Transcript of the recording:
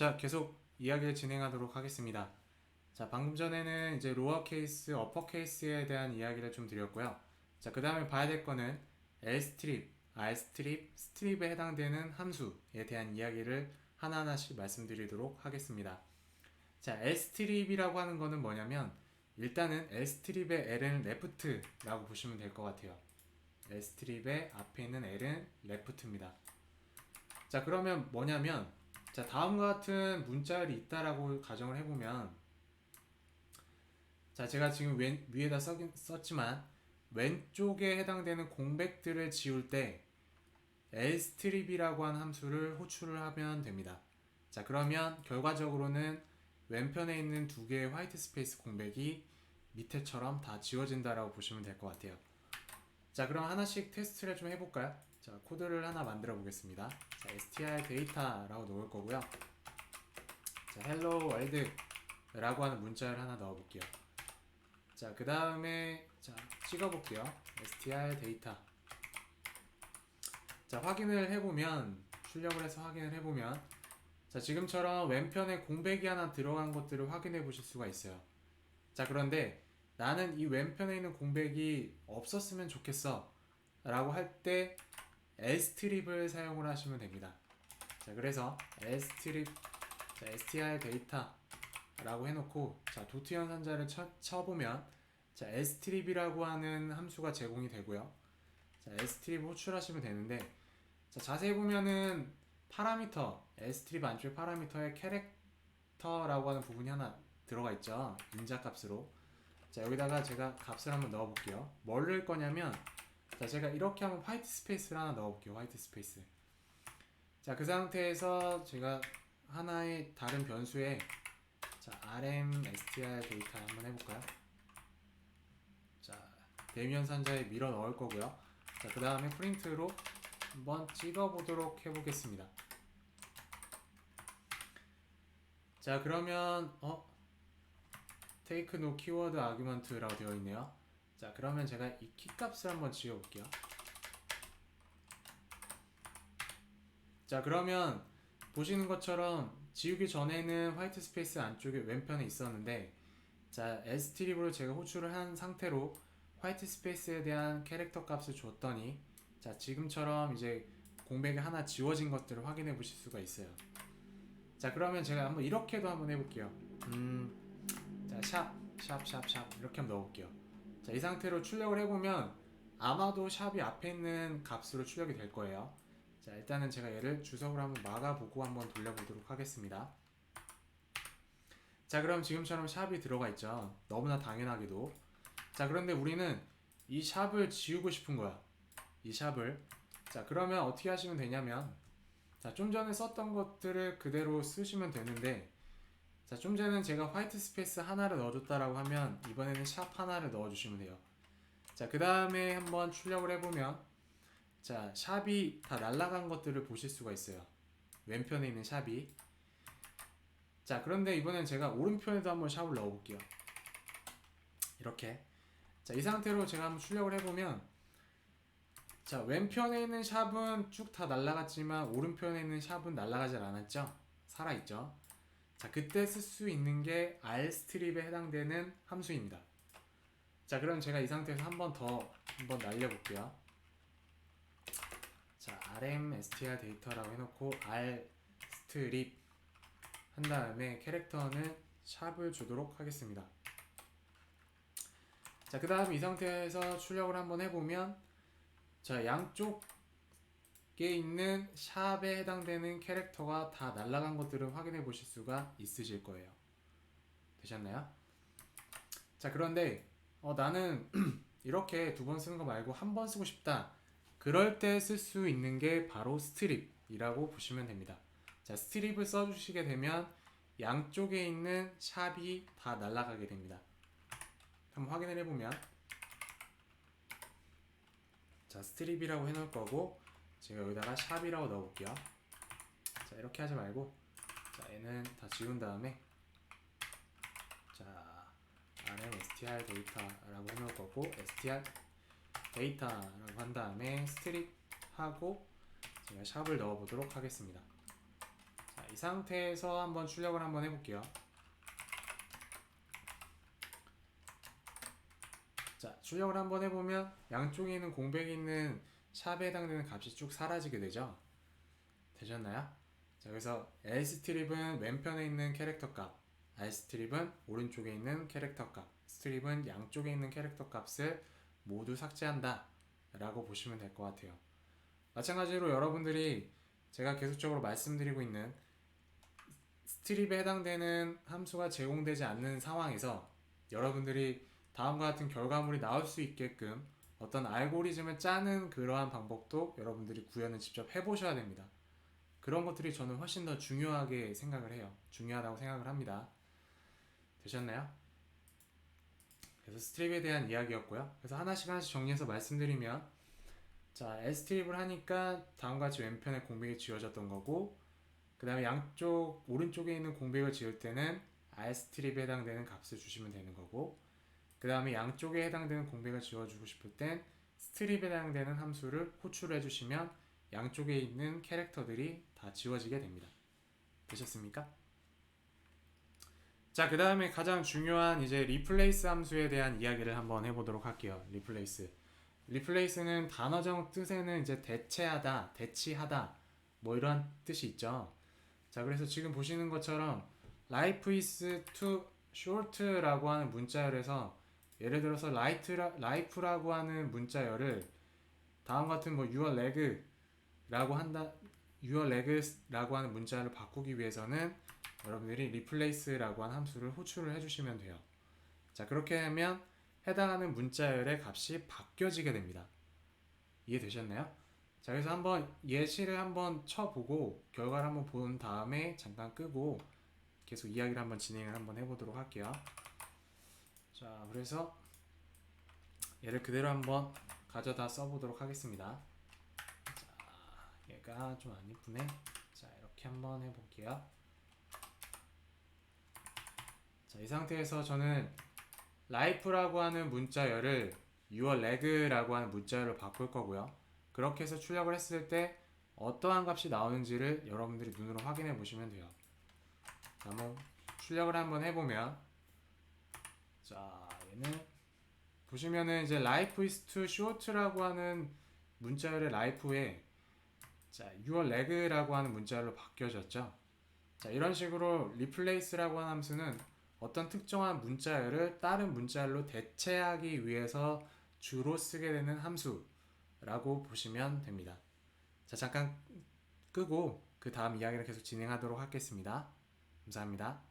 자, 계속 이야기를 진행하도록 하겠습니다. 자, 방금 전에는 이제 로어 케이스, 어퍼 케이스에 대한 이야기를 좀 드렸고요. 자, 그 다음에 봐야 될 거는 L스트립, R스트립, 스트립에 해당되는 함수에 대한 이야기를 하나하나씩 말씀드리도록 하겠습니다. 자, L스트립이라고 하는 거는 뭐냐면 일단은 L스트립의 L은 left라고 보시면 될 것 같아요. L스트립의 앞에 있는 L은 left입니다. 자, 그러면 뭐냐면 자, 다음과 같은 문자열이 있다라고 가정을 해보면 자, 제가 지금 위에다 썼지만 왼쪽에 해당되는 공백들을 지울 때 lstrip이라고 하는 함수를 호출을 하면 됩니다. 자, 그러면 결과적으로는 왼편에 있는 두 개의 화이트 스페이스 공백이 밑에처럼 다 지워진다라고 보시면 될 것 같아요. 자, 그럼 하나씩 테스트를 좀 해볼까요? 자, 코드를 하나 만들어 보겠습니다. 자, str 데이터라고 넣을 거고요. 자, hello world 라고 하는 문자를 하나 넣어 볼게요. 자, 그 다음에 자, 찍어 볼게요. str 데이터. 자, 확인을 해보면 출력을 해서 확인을 해보면 자, 지금처럼 왼편에 공백이 하나 들어간 것들을 확인해 보실 수가 있어요. 자, 그런데 나는 이 왼편에 있는 공백이 없었으면 좋겠어 라고 할 때 lstrip을 사용을 하시면 됩니다. 자, 그래서 lstrip 자, str 데이터 라고 해놓고 자, 도트 연산자를 쳐보면 자, lstrip이라고 하는 함수가 제공이 되고요. 자, lstrip 호출하시면 되는데 자, 자세히 보면은 파라미터 lstrip 안쪽에 파라미터에 캐릭터라고 하는 부분이 하나 들어가 있죠. 인자값으로. 자, 여기다가 제가 값을 한번 넣어 볼게요. 뭘 넣을 거냐면 자, 제가 이렇게 한번 화이트 스페이스를 하나 넣어 볼게요. 화이트 스페이스. 자, 그 상태에서 제가 하나의 다른 변수에 자, rm.str 데이터 한번 해볼까요? 자, 대면 산자에 밀어 넣을 거고요. 자, 그 다음에 프린트로 한번 찍어보도록 해보겠습니다. 자, 그러면 take no keyword argument라고 되어 있네요. 자, 그러면 제가 이 키값을 한번 지워볼게요. 자, 그러면 보시는 것처럼 지우기 전에는 화이트 스페이스 안쪽에 왼편에 있었는데 자, lstrip으로 제가 호출을 한 상태로 화이트 스페이스에 대한 캐릭터 값을 줬더니 자, 지금처럼 이제 공백이 하나 지워진 것들을 확인해 보실 수가 있어요. 자, 그러면 제가 한번 이렇게도 한번 해볼게요. 자, 샵 이렇게 한번 넣어볼게요. 자, 이 상태로 출력을 해보면 아마도 샵이 앞에 있는 값으로 출력이 될 거예요. 자, 일단은 제가 얘를 주석으로 한번 막아보고 한번 돌려보도록 하겠습니다. 자, 그럼 지금처럼 샵이 들어가 있죠. 너무나 당연하게도. 자, 그런데 우리는 이 샵을 지우고 싶은 거야. 이 샵을. 자, 그러면 어떻게 하시면 되냐면 자, 좀 전에 썼던 것들을 그대로 쓰시면 되는데 자, 좀 전에는 제가 화이트 스페이스 하나를 넣어줬다라고 하면 이번에는 샵 하나를 넣어주시면 돼요. 자, 그 다음에 한번 출력을 해보면 자, 샵이 다 날아간 것들을 보실 수가 있어요. 왼편에 있는 샵이. 자, 그런데 이번엔 제가 오른편에도 한번 샵을 넣어볼게요. 이렇게. 자, 이 상태로 제가 한번 출력을 해보면 자, 왼편에 있는 샵은 쭉 다 날아갔지만 오른편에 있는 샵은 날아가지 않았죠? 살아있죠? 자, 그때 쓸 수 있는 게 rstrip에 해당되는 함수입니다. 자, 그럼 제가 이 상태에서 한 번 더 한번 날려볼게요. 자, rm.str 데이터라고 해놓고 rstrip 한 다음에 캐릭터는 샵을 주도록 하겠습니다. 자, 그 다음 이 상태에서 출력을 한번 해보면 자, 양쪽에 있는 샵에 해당되는 캐릭터가 다 날아간 것들을 확인해 보실 수가 있으실 거예요. 되셨나요? 자, 그런데 나는 이렇게 두 번 쓰는 거 말고 한 번 쓰고 싶다. 그럴 때 쓸 수 있는 게 바로 스트립이라고 보시면 됩니다. 자, 스트립을 써주시게 되면 양쪽에 있는 샵이 다 날아가게 됩니다. 한번 확인을 해보면 자, 스트립이라고 해놓을 거고 제가 여기다가 샵이라고 넣어볼게요. 자, 이렇게 하지 말고 자, 얘는 다 지운 다음에 자, rm str 데이터라고 해놓을 거고 str 데이터라고 한 다음에 스트립 하고 제가 샵을 넣어보도록 하겠습니다. 자, 이 상태에서 한번 출력을 한번 해볼게요. 자, 출력을 한번 해보면 양쪽에 있는 공백이 있는 샵에 해당되는 값이 쭉 사라지게 되죠. 되셨나요? 자, 그래서 lstrip은 왼편에 있는 캐릭터 값, rstrip은 오른쪽에 있는 캐릭터 값, strip은 양쪽에 있는 캐릭터 값을 모두 삭제한다 라고 보시면 될 것 같아요. 마찬가지로 여러분들이 제가 계속적으로 말씀드리고 있는 스트립에 해당되는 함수가 제공되지 않는 상황에서 여러분들이 다음과 같은 결과물이 나올 수 있게끔 어떤 알고리즘을 짜는 그러한 방법도 여러분들이 구현을 직접 해보셔야 됩니다. 그런 것들이 저는 훨씬 더 중요하게 생각을 해요. 중요하다고 생각을 합니다. 되셨나요? 그래서 스트립에 대한 이야기였고요. 그래서 하나씩 정리해서 말씀드리면, 자, L스트립을 하니까 다음과 같이 왼편에 공백이 지워졌던 거고, 그 다음에 양쪽 오른쪽에 있는 공백을 지울 때는 R스트립에 해당되는 값을 주시면 되는 거고, 그 다음에 양쪽에 해당되는 공백을 지워주고 싶을 땐 스트립에 해당되는 함수를 호출을 해주시면 양쪽에 있는 캐릭터들이 다 지워지게 됩니다. 되셨습니까? 자, 그 다음에 가장 중요한 이제 리플레이스 함수에 대한 이야기를 한번 해보도록 할게요. 리플레이스는 단어적 뜻에는 이제 대체하다, 대치하다 뭐 이런 뜻이 있죠. 자, 그래서 지금 보시는 것처럼 life is too short라고 하는 문자열에서 예를 들어서 life라고 하는 문자열을 다음 같은 뭐 your leg라고 한다, your legs라고 하는 문자열을 바꾸기 위해서는 여러분들이 replace라고 하는 함수를 호출을 해주시면 돼요. 자, 그렇게 하면 해당하는 문자열의 값이 바뀌어지게 됩니다. 이해되셨나요? 자, 그래서 한번 예시를 한번 쳐보고 결과를 한번 본 다음에 잠깐 끄고 계속 이야기를 한번 진행을 한번 해보도록 할게요. 자, 그래서 얘를 그대로 한번 가져다 써보도록 하겠습니다. 자, 얘가 좀 안 이쁘네. 자, 이렇게 한번 해볼게요. 자, 이 상태에서 저는 life라고 하는 문자열을 your leg라고 하는 문자열로 바꿀 거고요. 그렇게 해서 출력을 했을 때 어떠한 값이 나오는지를 여러분들이 눈으로 확인해 보시면 돼요. 한번 출력을 한번 해보면, 자, 얘는 보시면은 이제 life is too short라고 하는 문자열의 life에 자, your leg라고 하는 문자열로 바뀌어졌죠. 자, 이런 식으로 replace라고 하는 함수는 어떤 특정한 문자열을 다른 문자열로 대체하기 위해서 주로 쓰게 되는 함수라고 보시면 됩니다. 자, 잠깐 끄고 그 다음 이야기를 계속 진행하도록 하겠습니다. 감사합니다.